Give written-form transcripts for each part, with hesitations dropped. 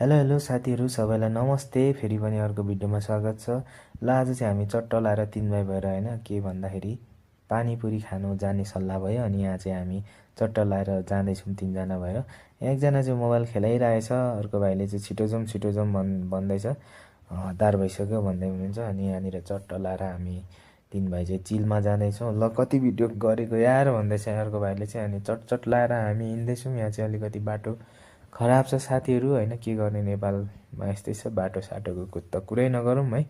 Hello साथीहरू सबैलाई नमस्ते। फेरि पनि अर्को भिडियोमा स्वागत छ। ल आज चाहिँ हामी चट्ट लाएर 3 भाइ भएर हैन के भन्दाखेरि पानीपुरी खानु जाने सल्लाह भयो। अनि यहाँ चाहिँ हामी चट्ट लाएर जाँदैछौँ 3 जना भएर। एकजना चाहिँ मोबाइल खेलाइरहेछ, अर्को भाइले चाहिँ छिटो जाउँ भन्दैछ। हतार भइसक्यो भन्दै हुनुहुन्छ। अनि यहाँनिर चट्ट लाएर हामी 3 भाइ चाहिँ चिलमा जाँदैछौँ। ल कति भिडियो गरेको यार भन्दैछ अर्को भाइले चाहिँ। अनि चट लाएर हामी हिँड्दैछौँ। यहाँ चाहिँ अलिकति बाटो खराब छ साथीहरू हैन, के गर्ने नेपालमा यस्तै छ। बाटो साटोको त कुरै नगरौँ है।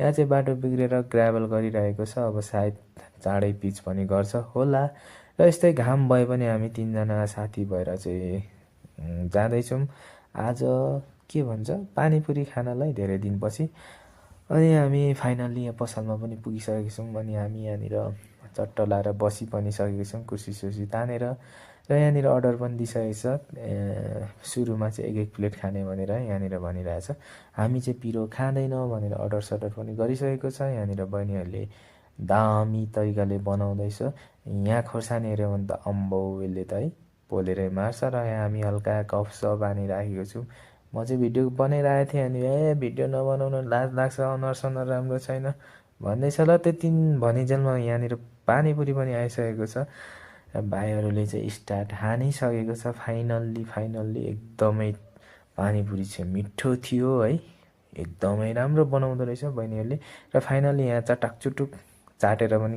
यहाँ चाहिँ बाटो बिग्रेर ग्राभल गरिरहेको छ। अब सायद चाँडै पिच पनि गर्छ होला। र यस्तै घाम भए पनि हामी 3 जना साथी भएर चाहिँ जाँदैछौँ आज के भन्छ पानीपुरी खानलाई धेरै दिनपछि। अनि हामी फाइनल्ली यहाँ पसलमा पनि पुगिसकेका छौँ। अनि हामी यहाँनिर चट्ट लाएर बसी पनि सकेका छौँ कुर्सी सुर्सी तानेर। र यहाँनिर अर्डर पनि दिइसकेको छ। सुरुमा चाहिँ एक प्लेट खाने भनेर यहाँनिर भनिरहेछ। हामी चाहिँ पिरो खाँदैनौँ भनेर अर्डर सडर पनि गरिसकेको छ। यहाँनिर बहिनीहरूले दामी तरिकाले बनाउँदैछ। यहाँ खोर्सानी हेऱ्यो भने त अम्बौ यसले त है पोलेरै मार्छ। र यहाँ हामी हल्का कफ सप हानिराखेको छौँ। म चाहिँ भिडियो बनाइरहेको थिएँ। अनि भिडियो नबनाउन लाज लाग्छ, अनुहार सनुहार राम्रो छैन भन्दैछ। ल त्यति भनिजेलमा यहाँनिर पानीपुरी पनि आइसकेको छ। र भाइहरूले चाहिँ स्टार्ट हानिसकेको छ। फाइनल्ली एकदमै पानीपुरी चाहिँ मिठो थियो है, एकदमै राम्रो बनाउँदो रहेछ बहिनीहरूले। र फाइनल्ली यहाँ चटाकचुटुक चाटेर पनि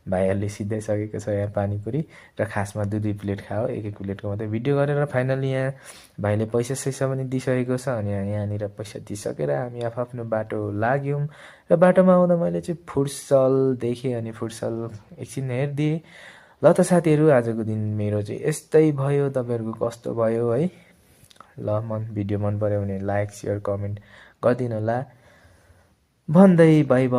भाइहरूले सिधाइसकेको छ यहाँ पानीपुरी। र खासमा दुई प्लेट खायो, एक प्लेटको मात्रै भिडियो गरेर फाइनल्ली यहाँ भाइले पैसा सैसा पनि दिइसकेको छ। अनि यहाँनिर पैसा दिइसकेर हामी आफ्नो बाटो लाग्यौँ। र बाटोमा आउँदा मैले चाहिँ फुटसल देखेँ। अनि फुटसल एकछिन हेरिदिएँ। ल त साथीहरू आजको दिन मेरो चाहिँ यस्तै भयो। तपाईँहरूको कस्तो भयो है? ल भिडियो मन पर्यो भने लाइक सेयर कमेन्ट गरिदिनु होला भन्दै बाइ बाइ।